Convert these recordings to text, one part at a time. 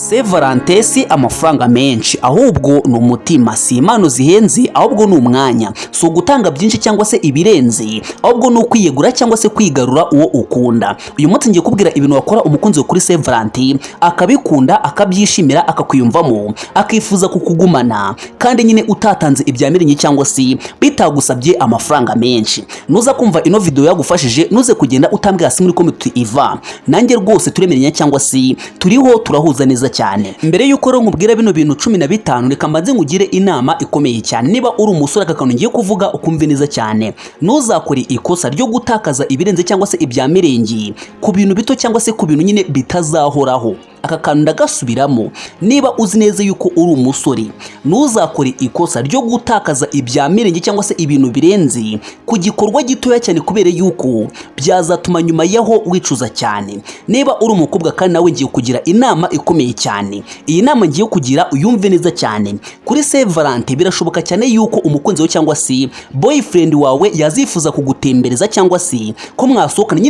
Saint Valentin si amafaranga menshi ahubwo ni umutima, si impano zihenze ahubwo ni umwanya, si ugutanga byinshi cyangwa se ibirenze ahubwo ni ukwiyegura cyangwa se kwigarura uwo ukunda. Uyu munsi ngiye kubwira ibintu wakora umukunzi kuri Saint Valentin akabikunda, akabyishimira, akakwiyumvamo, akifuza kukugumana kandi nyine utatanze ibya mirinyi cyangwa se bitagusabye amafaranga menshi. Nuza kumva ino video yagufashije, nuze kugenda utambwe hasi muri comment Iva nanjye rwose turemeranya cyangwa se turiho turahuza neza cyane. Mbere yuko ro nkubwira bino bintu 15 reka mbanze ngugire inama ikomeye cyane. Niba uri umusore akakantu ngiye kuvuga ukumve neza cyane, ntuzakore ikosa ryo gutakaza ibirenze cyangwa se ibya mirenge ku bintu bito cyangwa se ku bintu nyine bitazahoraho. Aka kantu ndagasubiramo, niba uzi neza yuko uri umusore, ntuzakore ikosa ryo gutakaza ibya mirenge cyangwa se ibintu birenze ku gikorwa gitoya cyane, kubera yuko byazatuma nyuma yaho wicuza cyane. Niba uri umukobwa kandi nawe ngiye kugira inama ikomeye cyane, iyi nama ngiye kugira uyumve neza cyane. Kuri Saint Valentin birashoboka cyane yuko umukunzi wawe cyangwa se boyfriend wawe yazifuza kugutembereza cyangwa se ko mwasohokana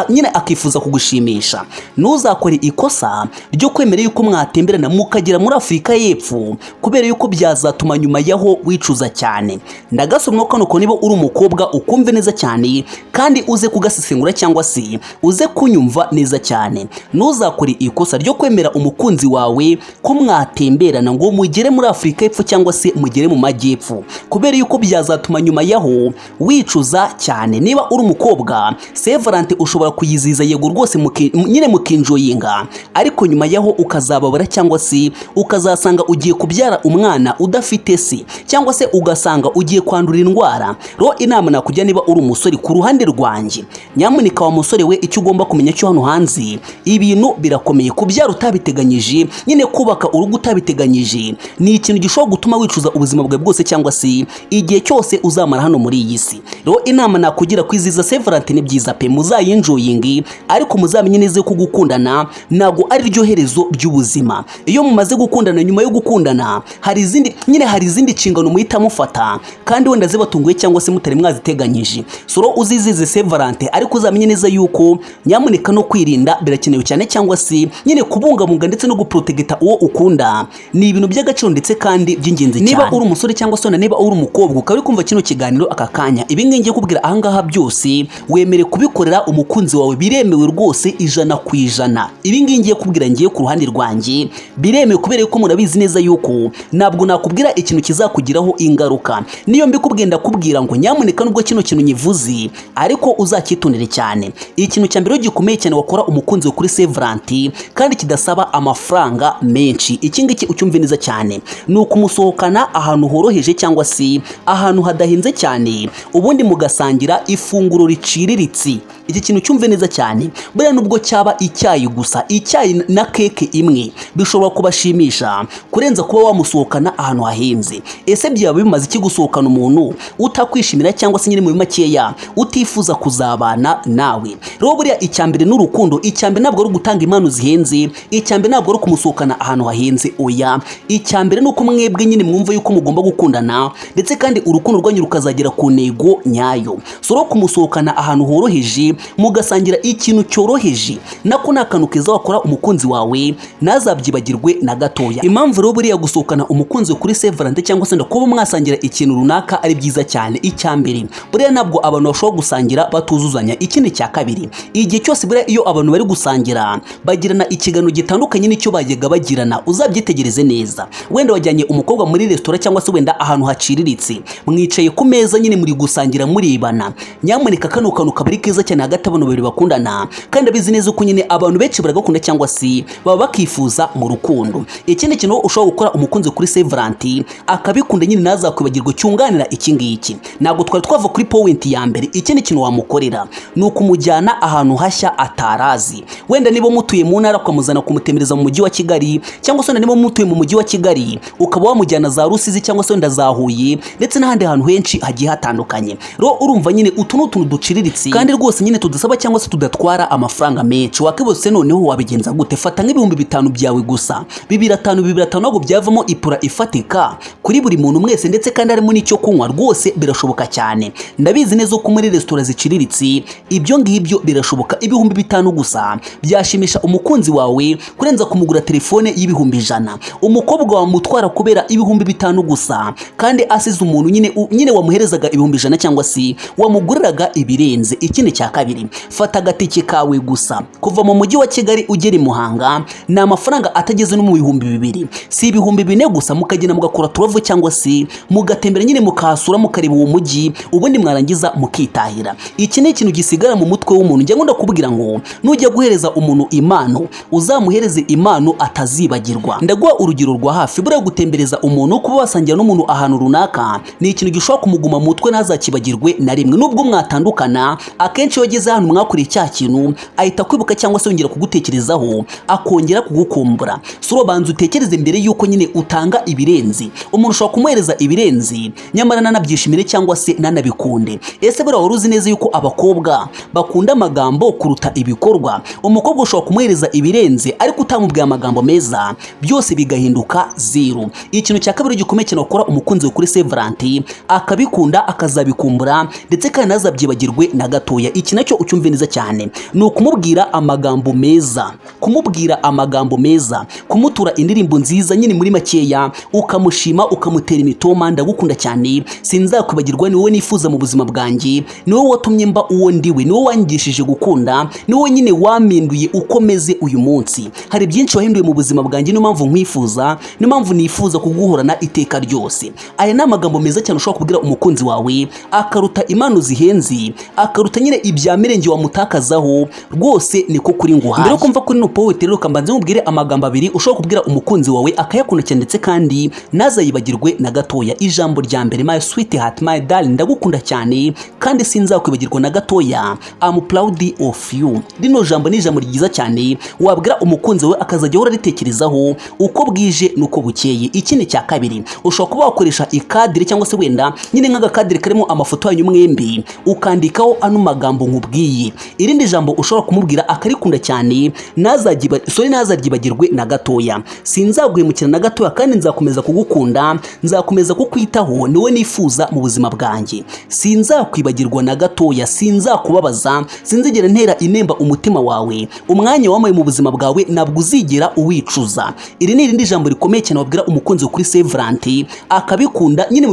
nyine akifuza kugushimisha. Ntuzakore ikosa ryo kwemera yuko mwatemberana mukagera muri Afurika y'Epfo, kubera yuko byazatuma nyuma yaho wicuza cyane. Ndagasomwa kano ko niba uri umukobwa ukumve neza cyane kandi uze kugasesengura cyangwa se uze kunyumva neza cyane. Ntuzakore ikosa ryo kwemera umukunzi wawe ko mwatemberana ngo mugere muri Afurika y'Epfo cyangwa se mugere mu Majyepfo, kubera yuko byazatuma nyuma yaho wicuza cyane. Niba uri umukobwa, Saint Valentin ushobora kuyiziza yego rwose nyine mukinjoyinga, ariko nyuma yaho ukazababara cyangwa se ukazasanga ugiye kubyara umwana udafite se, cyangwa se ugasanga ugiye kwandura indwara. Ro inama nakujya, niba uri umusore ku ruhande rwanjye, nyamuneka wa musore we, icyo ugomba kumenya cyo hano hanze ibintu birakomeye. Kubyara utabiteganyije, nyine kubaka urugo utabiteganyije, ni ikintu gishobora gutuma wicuza ubuzima bwawe bwose cyangwa se igihe cyose uzamara hano muri iyi si. Ro inama nakugira, kwiziza Saint Valentin ni byiza pe, muzayinjoyinge, ariko muzamenye neza ko gukundana ntabwo ari ryo herezo ry'ubuzima. Iyo mumaze gukundana, nyuma yo gukundana hari izindi nshingano muhita mufata kandi wenda zibatunguye cyangwa se mutari mwaziteganyije. Soro uzizize Saint Valentin, ariko uzamenye neza yuko nyamuneka no kwirinda birakenewe cyane, cyangwa se nyine kubungabunga ndetse no guprotegeta uwo ukunda ni ibintu by'agaciro ndetse kandi by'ingenzi cyane. Niba uri umusore cyangwa se niba uri umukobwa ukaba uri kumva kino kiganiro aka kanya, ibi ngiye ngiye kubwira ahangaha byose wemere kubikorera umukunzi wawe, biremewe rwose 100%. Ibi ngiye kubwira ngiye ku ruhande rwanjye biremewe, kubera yuko murabizi neza yuko ntabwo nakubwira ikintu kizakugiraho ingaruka. Niyo mbikubwiye ndakubwira ngo nyamuneka nubwo kino kintu nyivuze, ariko uzakitondere cyane. Ikintu cya mbere gikomeye cyane wakora umukunzi kuri Saint Valentin kandi kidasaba amafaranga menshi, iki ngiki ucyumve neza cyane, ni ukumusohokana ahantu horoheje cyangwa se ahantu hadahenze cyane, ubundi mugasangira ifunguro riciriritse. Iki kintu cyumve neza cyane, buriya nubwo cyaba icyayi gusa, icyayi na keke imwe bishobora kubashimisha kurenza kuba wamusohokana ahantu hahenze. Ese byaba bimaze iki gusohokana umuntu utakwishimira cyangwa se nyine muri makeya utifuza kuzabana nawe? Rero buriya icyambere n'urukundo, icyambere ntabwo ari gutanga impano zihenze, icyambere ntabwo ari kumusohokana ahantu hahenze, oya. Icyambere nuko mwebwe nyine mwumva yuko mugomba gukundana ndetse kandi urukundo rwanyu rukazagera ku ntego nyayo. Soro kumusohokana ahantu horoheje, mugasangira ikintu cyoroheje, nako nakantu keza wakora umukunzi wawe nazabyibagirwe na gatoya. Impamvu rero buriya gusohokana umukunzi kuri Saint Valentin cyangwa se kuba mwasangira ikintu runaka ari byiza cyane. Icyambere buriya ntabwo abantu bashobora gusangira batuzuzanya. Ikindi cya kabiri, igihe cyose buriya iyo abantu bari gusangira bagirana ikiganiro gitandukanye n'icyo bajyaga bagirana, uzabyitegereze neza. Wenda wajyanye umukobwa muri restaurant cyangwa se wenda ahantu haciriritse, mwicaye ku meza nyine muri gusangira murebana, nyamuneka kano kantu kabari keza cyane hagati abantu babiri bakundana kandi abizi neza ko nyine abantu benshi baragakunda cyangwa se baba bakifuza mu rukundo. Ikindi kintu ushobora gukora umukunzi kuri Saint Valentin akabikunda nyine nazakwibagirwa cyunganira iki ngiki, ntabwo twari twava kuri point ya mbere. Ikindi kintu wamukorera ni ukumujyana ahantu hashya atarazi. Wenda niba mutuye mu ntara ukamuzana kumutemereza mu mujyi wa Kigali, cyangwa se niba mutuye mu mujyi wa Kigali ukaba wamujyana za Rusizi cyangwa se wenda za Huye ndetse n'ahandi hantu henshi hagiye hatandukanye. Rero urumva nyine utu n'utuntu duciriritse kandi rwose nyine tudasaba cyangwa se tudatwara amafaranga menshi. Wakibose noneho wabigenza gute? Fata nk'ibihumbi 5 byawe gusa, 2,500 ntabwo byavamo ipura ifatika kuri buri muntu mwese, ndetse kandi harimo n'icyo kunywa, rwose birashoboka cyane. Ndabizi neza ko muri resitora ziciriritse ibyo ngibyo birashoboka. Ibihumbi 5 gusa byashimisha umukunzi wawe kurenza kumugura telefone y'ibihumbi 100. Umukobwa wamutwara kubera ibihumbi 5 gusa, kandi asize umuntu nyine wamuherezaga ibihumbi 100 cyangwa si wamuguriraga ibirenze. Ikindi cya kabiri, fata agatike kawe gusa kuva mu mujyi wa Kigali ugera i Muhanga, ni amafaranga atageze no mu bihumbi 2, si ibihumbi 4 gusa, mukagenda mugakora turavo cyangwa si mugatembera nyine mukahasura mukareba uwo mujyi, ubundi mwarangiza mukitahira. Iki ni ikintu gisigara mu mutwe w'umuntu. Njye ngunda kubwira ngo nujya guhereza umuntu impano, uzamuhereze impano atazibagirwa. Ndaguha urugero rwa hafi. Buriya gutembereza umuntu, kuba wasangira n'umuntu ahantu runaka, ni ikintu gishobora kumuguma mu mutwe ntazakibagirwe na rimwe. Nubwo mwatandukana, akenshi iyo ageze ahantu mwakuriye cya kintu ahita kwibuka cyangwa se yongera kugutekerezaho, akongera kugukumbura. Suro banza utekereze mbere yuko nyine utanga ibirenzi. Umuntu ushobora kumuhereza ibirenzi nyamara nanabyishimire cyangwa se nanabikunde. Ese buriya wari uzi neza yuko abakobwa bakunda amagambo kuruta ibikorwa? Umukobwa ushobora kumuhereza ibirenze ariko utamubwiye amagambo meza, byose bigahinduka zero. Ikintu cya kabiri gikomeye cyane wakora umukunzi we kuri Saint Valentin, akabikunda akazabikumbura, ndetse kandi ntazabyibagirwe na gatoya. Iki nacyo ucyumve neza cyane, ni ukumubwira amagambo meza, kumubwira amagambo meza, kumutura indirimbo nziza nyine muri makeya, ukamushima ukamutera imitoma. Ndagukunda cyane, sinzakwibagirwa, ni wowe nifuza mu buzima bwanjye, ni wowe watumye mba uwo ndiwe, ni wowe wanyigishije gukunda, ni wowe nyine wampinduye uko meze uyu munsi. Hari byinshi wahinduye mu buzima bwanjye, niyo mpamvu nkwifuza, niyo mpamvu nifuza kuguhorana iteka ryose. Aya ni amagambo meza cyane ushobora kubwira umukunzi wawe, akaruta impano zihenze, akaruta nyine ibya mirenge wamutakazaho. Rwose niko kuri nguhaye. Mbere yo kumva kuri no poet rero kambanze mubwire amagambo abiri ushobora kubwira umukunzi wawe akayakunda cyane, ndetse kandi nazayibagirwe na gatoya. Ijambo rya mbere, my sweetheart, my darling, ndagukunda cyane kandi sinzakwibagirwa na gatoya, I'm proud of you. Rino jambo ni ijambo ryiza cyane wabwira umukunzi wawe akazajya ahora ritekerezaho uko bwije nuko bukeye. Ikindi cya kabiri, ushobora kuba wakoresha ikadire cyangwa se wenda nyine nk'agakadire karimo amafoto yanyu mwembi, ukandikaho ano magambo nkubwiye. Irindi jambo ushobora kumubwira akarikunda cyane, nazaryibagirwe na gatoya, sinzaguhemukira na gatoya, kandi nzakomeza kugukunda, nzakomeza kukwitaho, niwe nifuza mu buzima bwanjye, sinzakwibagirwa na gatoya, sinzakubabaza, sinzigera ntera inemba umutima wawe, umwanya wamaye mu buzima bwawe ntabwo uzigera uwicuza. Iri ni irindi jambo rikomeye cyane wabwira umukunzi kuri Saint Valentin, akabikunda. Nyine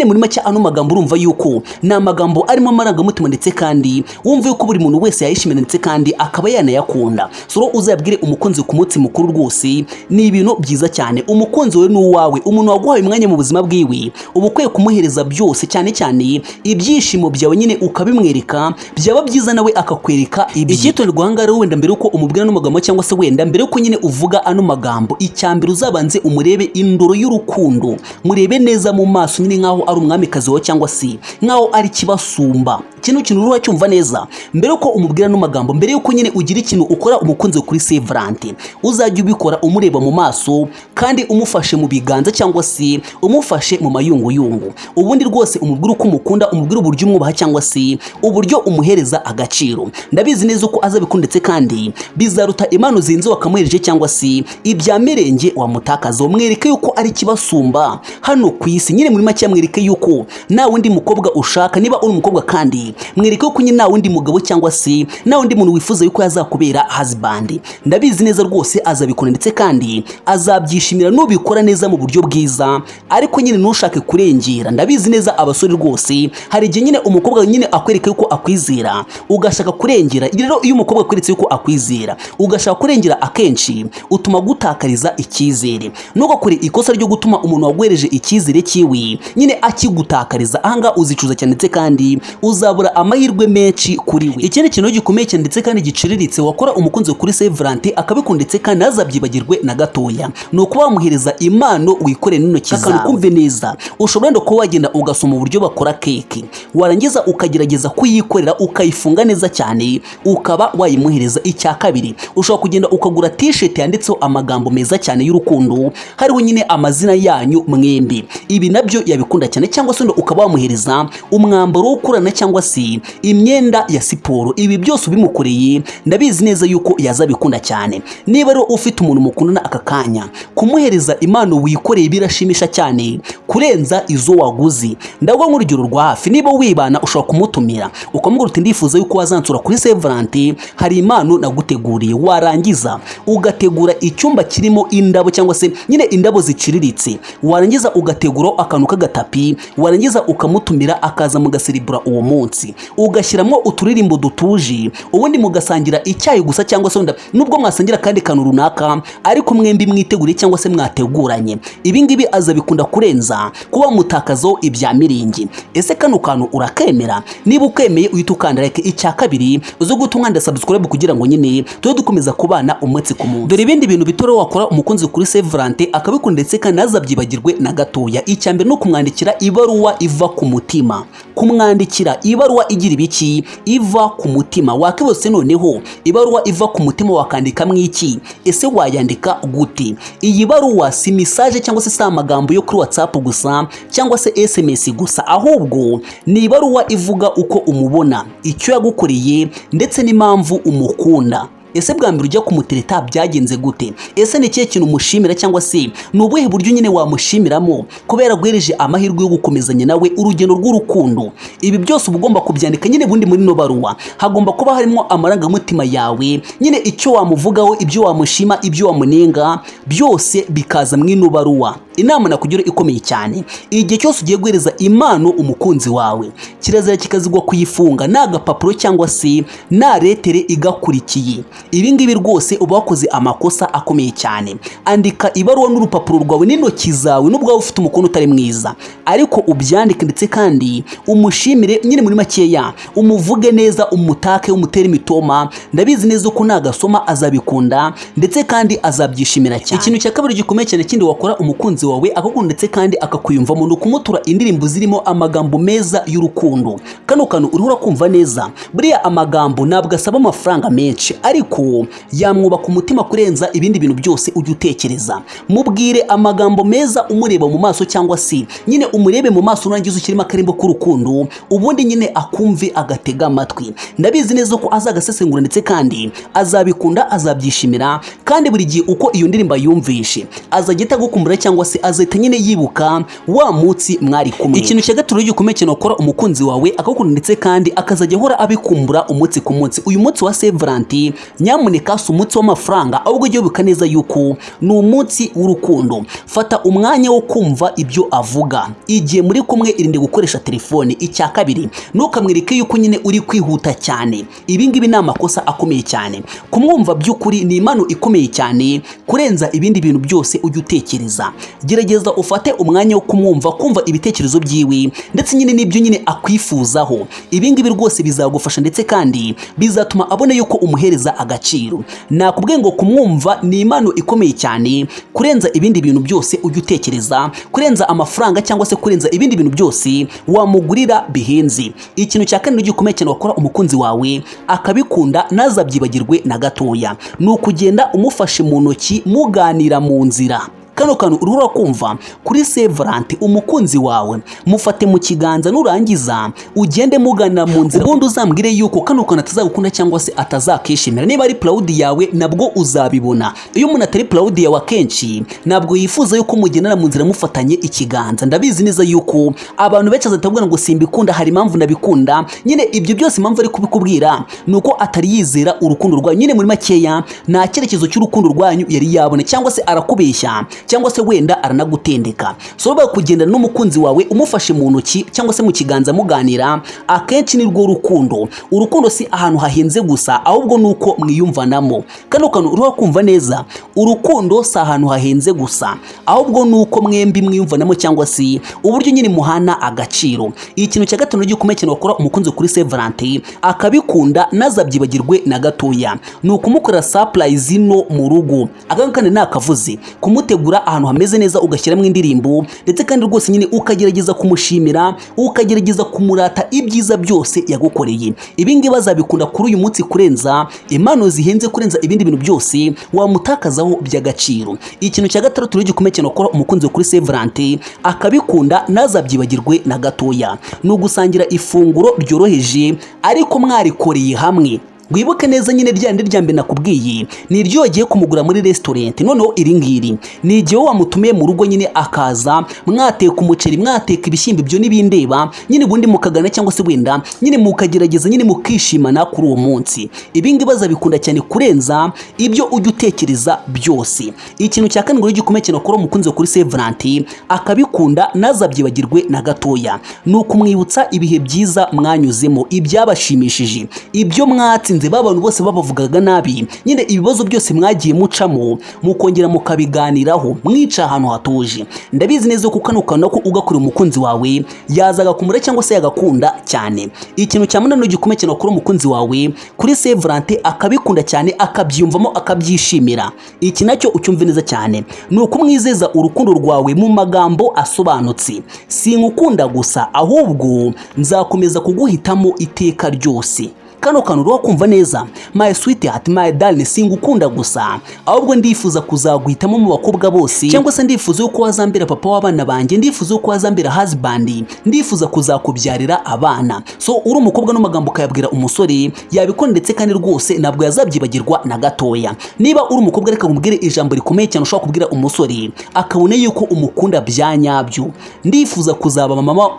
muri make ano magambo urumva yuko ni amagambo arimo amarangamutima, ndetse kandi wumva yuko buri muntu wese yayishimira, ndetse kandi akaba yanayakunda. So uzabwire umukunzi ku munsi mukuru, rwose ni ibintu byiza cyane. Umukunzi we ni uwawe, umuntu waguhaye umwanya mu buzima bwiwe, uba ukwiye kumuhereza byose, cyane cyane ibyishimo byawe nyine ukabimwereka, byaba byiza nawe akakwereka ibye. Icyitonderwa aha ngaha wenda mbere yuko umubwira no magambo, cyangwa se wenda mbere yuko nyine uvuga ano magambo, icyambere uzabanze umurebe indoro y'urukundo, murebe neza mu maso nyine nkaho ari umwamikazi wawe, cyangwa se nkaho ari kibasumba. Kintu uruha cyumva neza mbere yuko umubwira no magambo, mbere yuko nyine ugira ikintu ukora umukunzi kuri Saint Valentin, uzajya ubikora umureba mu maso, kandi umufashe mu biganza, cyangwa se umufashe mu mayunguyungu. Ubundi rwose umubwira uko umukunda, umubwira uburyo umwubaha, cyangwa se uburyo umuhereza agaciro. Ndabizi neza uko azabikunda, ndetse kandi bizaruta impano zinze wakamuhereje, cyangwa se ibya mirenge wamutakaza. Umwereke yuko ari kibasumba hano ku isi. Nyine muri make mwereke yuko nta wundi mukobwa ushaka, niba uri umukobwa kandi mwereke yuko nyine nta wundi mugabo, cyangwa se nta wundi muntu wifuza yuko yazakubera husband. Ndabizi neza rwose azabikunda, ndetse kandi azabyishimira nubikora neza mu buryo bwiza, ariko nyine ntushake kurengera. Ndabizi neza abasore rwose hari igihe nyine umukobwa nyine akwereka yuko akwizera, ugashaka kurengera. Rero iyo umukobwa akweretse yuko akwizera ugashaka kurengera, akenshi utuma gutakariza icyizere. Ntugakore ikosa ryo gutuma umuntu waguhereje icyizere cyiwe nyine akigutakariza. Ahanga uzicuza cyane, ndetse kandi uzabura amahirwe menshi kuri we. Ikindi kintu gikomeye cyane, ndetse kandi giciriritse wakora umukunzi kuri Saint Valentin akabikunda, ndetse kandi ntazabyibagirwe na gatoya, ni ukuba wamuhereza impano wikoreye n'intoki zawe. Kandi ukumve neza, ushobora no kuba wagenda ugasoma uburyo bakora keke, warangiza ukagerageza kuyikorera ukayifunga neza cyane, ukaba wayimuhereza. Icya kabiri, ushobora kugenda ukagura t-shirt yanditseho amagambo meza cyane y'urukundo, hariho nyine amazina yanyu mwembi. Ibi nabyo yabikunda cyane. Cyangwa se ukaba wamuhereza umwambaro wo kurana, cyangwa se imyenda ya siporo. Ibi byose ubimukoreye ndabizi neza yuko yazabikunda cyane. Niba rero ufite umuntu mukundana aka kanya, kumuhereza impano wikoreye birashimisha cyane kurenza izo waguze. Ndavuga nk'urugero rwa hafi, niba wibana ushobora kumutumira ukamubwira uti ndifuza yuko wazansura kuri Saint Valentin, hari impano naguteguriye. Warangiza ugategura icyumba kirimo indabo cyangwa se nyine indabo ziciriritse, warangiza ugategura akantu k'agatapi, warangiza ukamutumira akaza mugaseribura uwo munsi, ugashyiramo uturirimbo dutuje, ubundi mugasangira icyayi gusa cyangwa se nubwo mwasangira kandi kantu runaka ariko mwembi mwiteguriye cyangwa se mwateguranye. Ibi ngibi azabikunda kurenza kuba mutakazo ibya miringi. Ese kano kantu urakemera? Niba ukemeye uhita ukanda like. Icya kabiri uzo gutumwanda subscribe kugira ngo nyine tujye dukomeza kubana umunsi ku munsi. Dore ibindi bintu bitoro wakora umukunzi kuri Saint Valentin akabikunda ndetse kandi azabyibagirwe na gatoya. Icya mbere no kumwandikira ibaruwa iva ku mutima. Kumwandikira ibaruwa igira ibiki? Iva ku mutima. Wakibose noneho ibaruwa iva ku mutima wakandikamo iki? Ese wayandika gute? Iyi baruwa si message cyangwa se amagambo yo kuri WhatsApp gusa cyangwa se SMS gusa, ahubwo ni ibaruwa ivuga uko umubona, icyo yagukoreye ndetse n'impamvu umukunda. Ese bwa mbere ujya kumutereta byagenze gute? Ese ni kihe kintu umushimira cyangwa se ni ubuhe buryo nyine wamushimiramo kubera guhereje amahirwe yo gukomezanya nawe urugendo rw'urukundo? Ibi byose uba ugomba kubyandika nyine bundi muri no baruwa. Hagomba kuba harimo amarangamutima yawe, nyine icyo wamuvugaho, ibyo wamushima, ibyo wamunenga, byose bikaza muri no baruwa. Inama nakugira ikomeye cyane, igihe cyose ugiye guhereza impano umukunzi wawe, kirazira kikazigwa kuyifunga n'agapapuro cyangwa se na letere igakurikiye. Ibi ngibi rwose uba wakoze amakosa akomeye cyane. Andika ibaruwa n'urupapuro rwawe n'intoki zawe nubwo waba ufite umukono utari mwiza, ariko ubyandike ndetse kandi umushimire nyine muri makeya, umuvuge neza, umutake, umutere imitoma. Ndabizi neza ko nagasoma azabikunda ndetse kandi azabyishimira cyane. Ikintu cya kabiri gikomeye cyane kindi wakora umukunzi wawe akakunda ndetse kandi akakuyumvamo, no kumutura indirimbo zirimo amagambo meza y'urukundo. Kano kantu urihora kumva neza, buriya amagambo ntabwo asaba amafaranga menshi ariko yamwubaka umutima kurenza ibindi bintu byose ujya utekereza. Mubwire amagambo meza umureba mu maso cyangwa se nyine umurebe mu maso urangiza ukirimo akarimbo k'urukundo, ubundi nyine akumve agatega amatwi. Ndabizi neza ko azagasesengura ndetse kandi azabikunda, azabyishimira, kandi buri gihe uko iyo ndirimbo yumvishe azagita agukumbura cyangwa se azahita nyine yibuka wa munsi mwari kumwe. Ikintu cya gatatu gikomeye cyane ukora umukunzi wawe akakunda ndetse kandi akazajya ahora abikumbura umunsi ku munsi. Uyu munsi wa Saint Valentin nyamuneka si umunsi w'amafaranga, ahubwo ujye wibuka neza yuko ni umunsi w'urukundo. Fata umwanya wo kumva ibyo avuga. Igihe muri kumwe irinde gukoresha telefone. Icya kabiri ntukamwereke yuko nyine uri kwihuta cyane. Ibi ngibi ni amakosa akomeye cyane. Kumwumva by'ukuri ni impano ikomeye cyane kurenza ibindi bintu byose ujya utekereza. Gerageza ufate umwanya wo kumwumva, kumva ibitekerezo byiwe ndetse nyine n'ibyo nyine akwifuzaho. Ibi ngibi rwose bizagufasha ndetse kandi bizatuma abona yuko umuhereza agaciro. Nakubwiye ngo kumwumva ni impano ikomeye cyane kurenza ibindi bintu byose ujya utekereza, kurenza amafaranga cyangwa se kurenza ibindi bintu byose wamugurira bihenze. Ikintu cya kane gikomeye cyane wakora umukunzi wawe akabikunda nazabyibagirwe na gatoya, ni ukugenda umufashe mu ntoki muganira mu nzira. Kano kantu urihora kumva kuri Saint Valentin umukunzi wawe mufate mu kiganza, nurangiza ugende mugana mu nzira, ubundi uzambwire yuko kano kantu atazagukunda cyangwa se atazakishimira. Niba ari proud yawe nabwo uzabibona. Iyo umuntu atari proud yawe akenshi nabwo yifuza yuko mugendana mu nzira mufatanye ikiganza. Ndabizi neza yuko abantu benshi azatabwira ngo simbikunda, hari impamvu nabikunda. Nyine ibyo byose impamvu ari kubikubwira nuko atari yizera urukundo rwanyu. Nyine muri makeya nta cyerekezo cy'urukundo rwanyu yari yabona, cyangwa se arakubeshya cyangwa se wenda aranagutendeka. So ba kugendana n'umukunzi wawe umufashe mu ntoki cyangwa se mu kiganza muganira, akenshi ni rwo rukundo. Urukundo si ahantu hahenze gusa, ahubwo nuko mwiyumvanamo. Kano kantu urihora kumva neza, urukundo si ahantu hahenze gusa, ahubwo nuko mwembi mwiyumvanamo cyangwa se uburyo nyine muhana agaciro. Ikintu cya gatanu gikomeye cyane wakora umukunzi kuri Saint Valentin akabikunda nazabyibagirwe na gatoya, ni ukumukorera surprise no mu rugo. Kandi nakavuze kumutegura ukabikora ahantu hameze neza ugashyiramo indirimbo, ndetse kandi rwose nyine ukagerageza kumushimira, ukagerageza kumurata ibyiza byose yagukoreye. Ibi ngibi bazabikunda kuri uyu munsi kurenza impano zihenze, kurenza ibindi bintu byose wamutakazaho by'agaciro. Ikintu cya gatandatu rero gikomeye cyane ukora umukunzi kuri Saint Valentin akabikunda ntazabyibagirwe na gatoya, ni ugusangira ifunguro ryoroheje ariko mwarikoreye hamwe. Wibuke neza nyine ryandi rya mbere nakubwiye ni iryo wagiye kumugura muri restaurant, noneho iri ngiri ni igihe wamutumiye mu rugo nyine akaza, mwateka umuceri, mwateka ibishyimbo, ibyo n'ibindeba nyine ubundi mukagana cyangwa se wenda nyine mukagerageza nyine mukishimana kuri uwo munsi. Ibi ngibi bazabikunda cyane kurenza ibyo ujya utekereza byose. Ikintu cya kane ngo gikomeye cyane ukora umukunzi kuri Saint Valentin akabikunda ntazabyibagirwe na gatoya, ni ukumwibutsa ibihe byiza mwanyuzemo, ibyabashimishije, ibyo mwatsi abantu bose babavugaga nabi, nyine ibibazo byose mwagiye mucamo, mukongera mukabiganiraho mwica ahantu hatuje. Ndabizi neza ko kano kantu ko ugakora umukunzi wawe yazaga kumura cyangwa se yagakunda cyane. Ikintu cya munani gikomeye cyane ukora umukunzi wawe kuri Saint Valentin akabikunda cyane, akabyumvamo, akabyishimira. Iki nacyo ucyumve neza cyane, ni ukumwizeza urukundo rwawe mu magambo asobanutse. Sinkukunda gusa, ahubwo nzakomeza kuguhitamo iteka ryose. Kano kantu uro kumva neza, my sweetheart, my darling, singukunda gusa, ahubwo ndifuza kuzaguhitamo mu bakobwa bose, cyangwa se ndifuza yuko wazambera papa w'abana banjye, ndifuza yuko wazambera husband, ndifuza kuzakubyarira abana. So uri umukobwa no magambo kayabwira umusore yabikora, ndetse kandi rwose ntabwo yazabyibagirwa na gatoya. Niba uri umukobwa reka ngubwire ijambo rikomeye cyane ushobora kubwira umusore akabone yuko umukunda byanyabyo. Ndifuza kuzaba mama,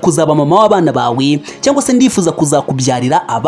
kuzaba mama w'abana bawe, cyangwa se ndifuza kuzakubyarira abana.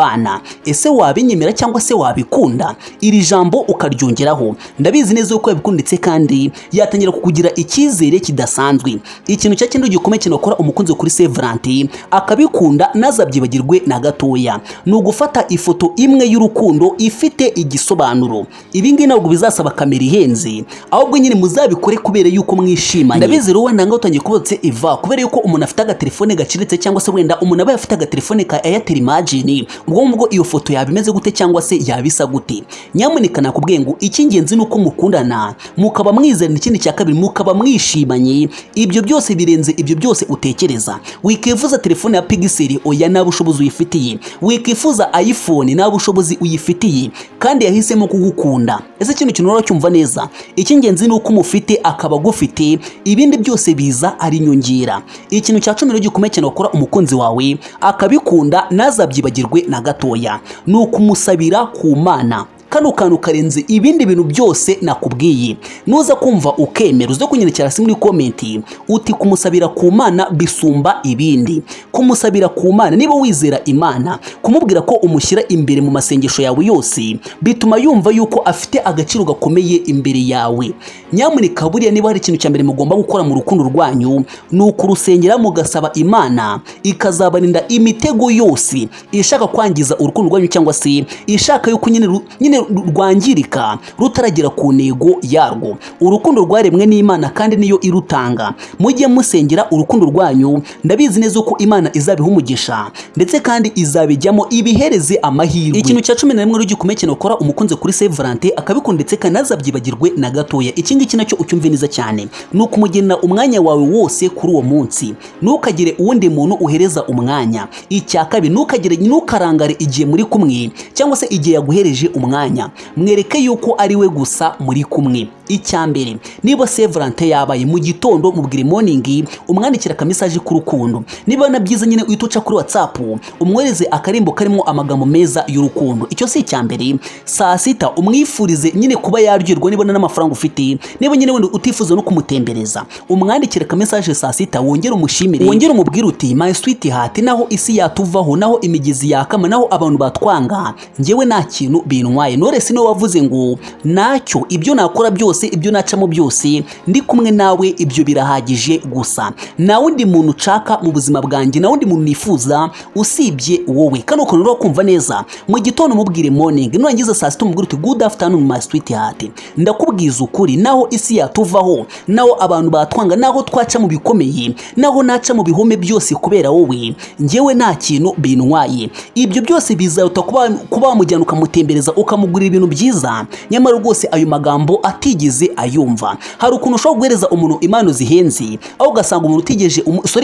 Ese wabinyemera cyangwa se wabikunda? Iri jambo ukaryongeraho, ndabizi neza yuko yabikunditse kandi yatangira kukugira icyizere kidasanzwe. Ikintu cya kindi gikomeye cyane ukora umukunzi kuri Saint Valentin akabikunda ntazabyibagirwe na gatoya, ni ugufata ifoto imwe y'urukundo ifite igisobanuro. Ibi ngibi ntabwo bizasaba kamera ihenze, ahubwo nyine muzabikore kubera yuko mwishimanye. Ndabizi rero wenda ngo utangiye kubotse iva kubera yuko umuntu afite agatelefone gaciritse, cyangwa se wenda umuntu aba afite agatelefone ka Airtel Imagine, ubwo iyo foto yabimeze gute cyangwa se yabisa gute. Nyamuneka nakubwiye ngo icy'ingenzi nuko mukundana, mukaba mwizerana. Ikindi cya kabiri mukaba mwishimanye. Ibyo byose birenze ibyo byose utekereza. Wikifuza telefone ya Pixel, oya nta bushobozi uyifitiye. Wikifuza iPhone, nta bushobozi uyifitiye, kandi yahisemo kugukunda. Ese ikintu kintu cyumva neza, icy'ingenzi nuko umufite akaba gufite, ibindi byose biza ari nyongera. Ikintu cya 10 gikomeye cyane wakora umukunzi wawe akabikunda ntazabyibagirwe na gatoya, ni ukumusabira ku Mana. Kano kantu karenze ibindi bintu byose nakubwiye. Nuza kumva ukemera uze kunyandikira hasi muri comment uti kumusabira ku Mana bisumba ibindi. Kumusabira ku Mana, niba wizera Imana, kumubwira ko umushyira imbere mu masengesho yawe yose, bituma yumva yuko afite agaciro gakomeye imbere yawe. Nyamuneka buriya niba hari ikintu cya mbere mugomba gukora mu rukundo rwanyu, ni ukurusengera mugasaba Imana ikazabarinda imitego yose ishaka kwangiza urukundo rwanyu, cyangwa se ishaka yuko nyine rwangirika rutaragera ku ntego yarwo. Urukundo rwaremwe n'Imana kandi niyo irutanga. Mujye musengera urukundo rwanyu, ndabizi neza ko Imana izabiha umugisha, ndetse kandi izabijyamo ibihereze amahirwe. Ikintu cya 11 rugikomeye cyane ukora umukunzi kuri Saint Valentin akabikunda, ndetse kandi ntazabyibagirwe na gatoya. Ikindi nacyo ucyumve neza cyane, ni ukumugenera umwanya wawe wose kuri uwo munsi. Ntukagire uwundi muntu uhereza umwanya. Icya kabiri, ntukarangare igihe muri kumwe, cyangwa se igihe yaguhereje umwanya. Mwereke yuko ari we gusa muri kumwe. Icyambere, niba Saint Valentin yabaye mu gitondo mubwire morning, umwandikira ka message ku rukundo. Niba nabyiza nyine uyituca kuri WhatsApp, umwereze akarimbo karimo amagambo meza y'urukundo. Icyo si icyambere. Saa sita umwifurize nyine kuba yaryoherwa, niba n'amafaranga ufite, niba nyine wenda utifuza no kumutembereza, umwandikira ka message saa sita, wongere umushimire, wongere umubwire uti my sweetheart, naho isi yatuvaho, naho imigezi yakama, naho abantu batwanga, njyewe nta kintu bintwaye. Knowless niwe wavuze ngo nacyo ibyo nakora byose, ibyo nacamo byose, ndi kumwe nawe, ibyo birahagije gusa. Na wundi muntu ucaka mu buzima bwanjye, na wundi muntu nifuza usibye wowe. Kano kantu uro kumva neza, mu gitondo mubwire morning, nurangiza saa sita umubwire uti good afternoon my sweetheart, ndakubwiza ukuri, naho isi yatuvaho, naho abantu batwanga, naho twaca mu bikomeye, naho naca mu bihome byose kubera wowe, njyewe nta kintu bintwaye. Ibyo byose bizaruta kuba wamujyana ukamutembereza, ukamugurira ibintu byiza. Nyamara rwose ayo magambo atigeze atigeze ayumva. Hari ukuntu ushobora guhereza umuntu impano zihenze aho ugasanga umuntu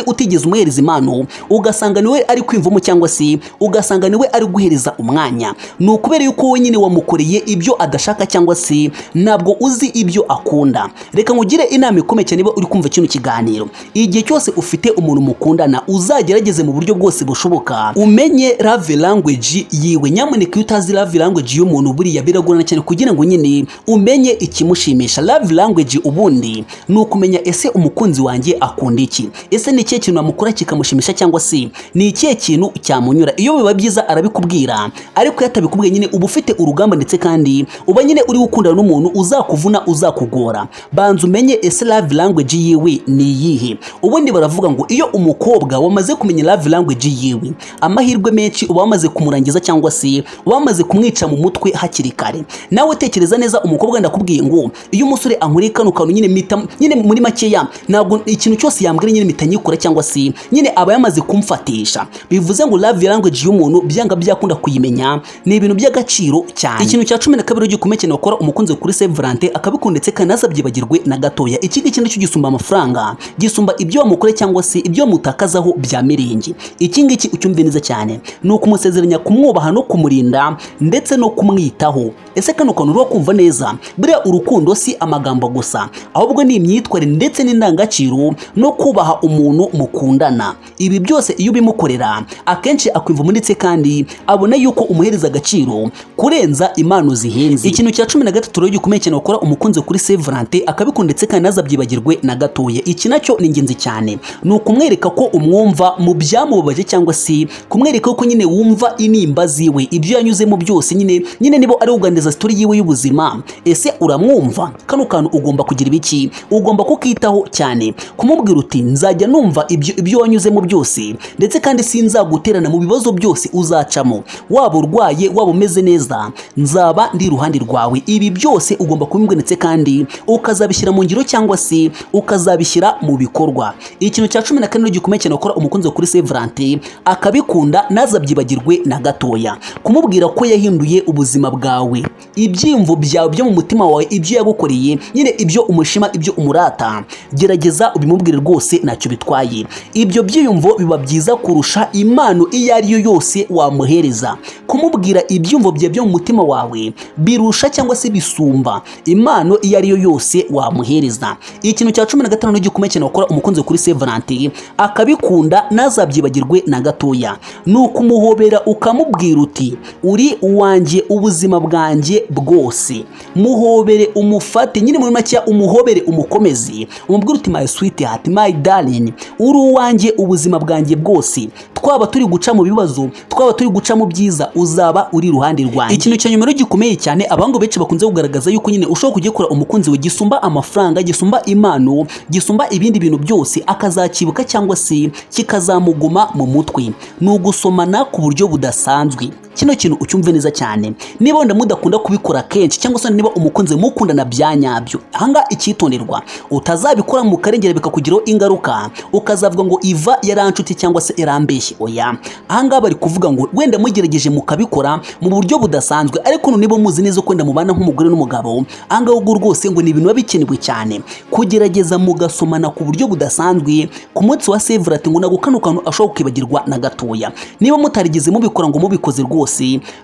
utigeze umuhereza impano ugasanga niwe ari kwimvamo cyangwa se ugasanga niwe ari guhereza umwanya. Ni ukubera yuko wowe nyine wamukoreye ibyo adashaka cyangwa se ntabwo uzi ibyo akunda. Reka nkugire inama ikomeye cyane niba uri kumva kino kiganiro. Igihe cyose ufite umuntu mukundana uzagerageze mu buryo bwose bushoboka umenye love language yiwe. Nyamuneka iyo utazi love language y'umuntu buriya biragorana cyane kugira ngo nyine umenye ikimushimisha. Love language ubundi ni ukumenya ese umukunzi wanjye akunda iki, ese ni ikihe kintu amukora kikamushimisha cyangwa se ni ikihe kintu cyamunyura. Iyo biba byiza arabikubwira, ariko iyo atabikubwiye nyine uba ufite urugamba ndetse kandi uba nyine uri gukundana n'umuntu uzakuvuna uzakugora. Banza umenye ese love language yiwe ni iyihe. Ubundi baravuga ngo iyo umukobwa wamaze kumenya love language yiwe amahirwe menshi uba wamaze kumurangiza cyangwa se uba wamaze kumwica mu mutwe hakiri kare. Nawe tekereza neza, umukobwa ndakubwiye ngo iyo umusore ankureye kano kantu nyine muri makeya ntabwo ikintu cyose yambwira nyine mitanyikora cyangwa se nyine aba yamaze kumfatisha. Bivuze ngo love language y'umuntu byanga byakunda kuyimenya ni ibintu by'agaciro cyane. Ikintu cya 12 gikomeye cyane wakora umukunzi kuri Saint Valentin akabikunda ndetse kanazabyibagirwe na gatoya. Iki kintu cyo gisumba amafaranga, gisumba ibyo wamukore cyangwa se ibyo mutakazaho bya mirenge. Iki ngiki ucyumve neza cyane ni ukumusezeranya kumwubaha no kumurinda ndetse no kumwitaho. Ese kano kantu uri kumva neza? Buriya urukundo si amagambo gusa, ahubwo ni imyitwarire ndetse n'indangagaciro no kubaha umuntu mukundana. Ibi byose iyo ubimukorera akenshi akwimva ndetse kandi abona yuko umuhereza agaciro kurenza impano zihenze. Ikintu cya 13 rero gikomeye cyane wakora umukunzi kuri Saint Valentin akabikunda ndetse kandi nazabyibagirwe na gatoya. Iki nacyo ni ingenzi cyane, ni ukumwereka ko umwumva mu byamubabaje cyangwa se kumwereka ko nyine wumva inimba ziwe, ibyo yanyuzemo byose nyine nibo ari uganiriza story yiwe y'ubuzima. Ese uramwumva? Kano kantu ugomba kugira ibiki, ugomba kukitaho cyane, kumubwira uti nzajya numva ibyo wanyuzemo byose ndetse kandi sinzaguterana mu bibazo byose uzacamo, waba urwaye waba umeze neza nzaba ndi iruhande rwawe. Ibi byose ugomba kubimbwa ndetse kandi ukazabishyira mu ngiro cyangwa se ukazabishyira mu bikorwa. Ikintu cya 14 gikomeye cyane ukora umukunzi kuri Saint Valentin akabikunda nazabyibagirwe na gatoya, kumubwira ko yahinduye ubuzima bwawe, ibyimvo byawe byo mu mutima wawe, ibyo yagukoreye nyine ibyo umushima ibyo umurata, gerageza ubimubwire rwose ntacyo bitwaye. Ibyo byiyumvo biba byiza kurusha impano iyo ari yo yose wamuhereza. Kumubwira ibyumvo byo mu mutima wawe birusha cyangwa se bisumba impano iyo ari yo yose wamuhereza. Ikintu cya 15 gikomeye cyane ukora umukunzi kuri Saint Valentin akabikunda nazabyibagirwe na gatoya, ni ukumuhobera ukamubwira uti uri uwanjye ubuzima bwanjye bwose. Muhobere, umufate nyine muri make umuhobere, umukomezi, umubwira uti my sweetheart, my darling, uri uwanjye ubuzima bwanjye bwose. Twaba turi guca mu bibazo, twaba turi guca mu byiza, uzaba uri iruhande rwanjye. Ikintu cya nyuma gikomeye cyane abango benshi bakunze kugaragaza yuko nyine ushobora kugikora umukunzi we gisumba amafaranga, gisumba impano, gisumba ibindi bintu byose akazakibuka cyangwa se kikazamuguma mu mutwe, ni ugusomana ku buryo budasanzwe. Kino kintu ucyumve neza cyane. Niba wenda mudakunda kubikora kenshi cyangwa se niba umukunzi mukundana byanyabyo, ahanga icyitonderwa utazabikora mu karengera bikakugiraho ingaruka ukazavuga ngo iva yarancuti cyangwa se yarambeshye. Oya, ahanga bari kuvuga ngo wenda mugerageje mukabikora mu buryo budasanzwe, ariko niba muzi neza ko wenda mubana nk'umugore n'umugabo, ahanga ubwo rwose ngo ni ibintu babikenewe cyane kugerageza mugasomana ku buryo budasanzwe ku munsi wa Saint Valentin, ngo nagukano kantu ashobora kwibagirwa na gatoya. Niba mutarigeze mubikora ngo mubikoze rwose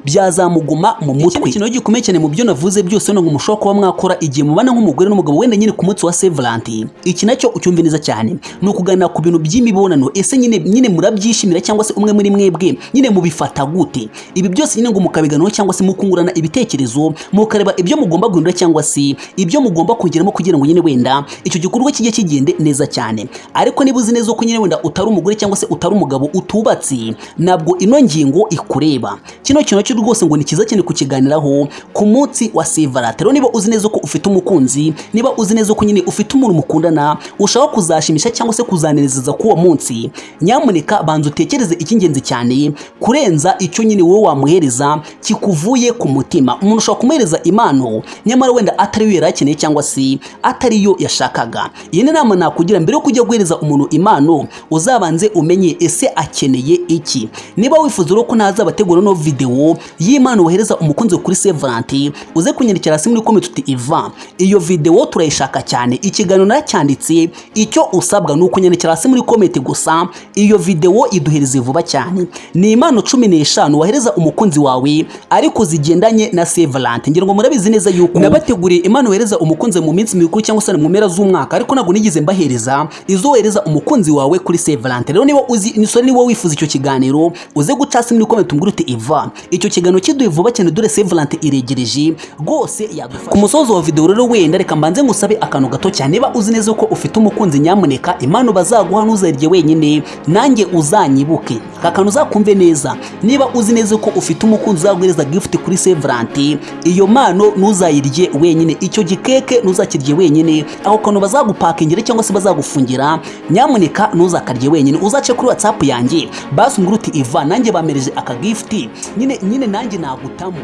byazamuguma mu mutwe. Ikintu gikomeye cyane mu byo navuze byose ngo mushobora kuba mwakora igihe mubana nk'umugore n'umugabo wenda nyine ku munsi wa Saint Valentin, iki nacyo ucyumve neza cyane, ni ukuganira ku bintu by'imibonano. Ese nyine murabyishimira cyangwa se umwe muri mwebwe nyine mubifata gute? Ibi byose nyine ngo mukabiganiraho cyangwa se mukungurana ibitekerezo, mukareba ibyo mugomba guhindura cyangwa se ibyo mugomba kongeramo kugira ngo nyine wenda icyo gikorwa kijye kigende neza cyane. Ariko niba uzi neza ko nyine wenda utari umugore cyangwa se utari umugabo utubatse, nabwo ino ngingo ikureba. Kino kintu cyo rwose ngo ni kiza cyane kukiganiraho ku munsi wa Saint Valentin. Rero niba uzi neza ko ufite umukunzi, niba uzi neza ko nyine ufite umuntu mukundana ushaka kuzashimisha cyangwa se kuzanezeza ku uwo munsi, nyamuneka banza utekereze icy'ingenzi cyane kurenza icyo nyine wowe wamuhereza kikuvuye ku mutima. Umuntu ushobora kumuhereza impano nyamara wenda atari yo yarakeneye cyangwa se atari yo yashakaga. Iyi ni inama nakugira, mbere yo kujya guhereza umuntu impano uzabanze umenye ese akeneye iki. Niba wifuza ko ntazabategura no video y'Imana wohereza umukunzi kuri Saint Valentin uze kunyandikira hasi muri comment uti Iva iyo video turayishaka cyane, ikiganiro nacyanditse, icyo usabwa ni ukunyandikira hasi muri comment gusa, iyo video iduhereze vuba cyane. Ni impano 15 wohereza umukunzi wawe ariko zigendanye na Saint Valentin. Ngira ngo murabizi neza yuko nabateguriye impano wohereza umukunzi mu minsi mikuru cyangwa se mu mpera z'umwaka, ariko ntabwo nigize mbahereza izo wohereza umukunzi wawe kuri Saint Valentin. Rero niba uzi niba wifuza icyo kiganiro uze guca hasi muri comment umbwire uti Iva icyo kiganiro kiduhe vuba cyane dore Saint Valentin iregereje rwose yadufasha. Ku musozo wa video rero wenda reka mbanze ngusabe akantu gato cyane, niba uzi neza ko ufite umukunzi nyamuneka impano bazaguha ntuzarye wenyine, nanjye uzanyibuke aka kantu uzakumve neza. Niba uzi neza ko ufite umukunzi uzaguhereza gift kuri Saint Valentin, iyo mpano ntuzayirye wenyine, icyo gikeke ntuzakirye wenyine, aho kantu bazagupakingire cyangwa se bazagufungira, nyamuneka ntuzakarye wenyine. Uzace kuri WhatsApp yanjye basi umbwire uti Iva nanjye bamereje aka gift nyine nanjye nagutamo.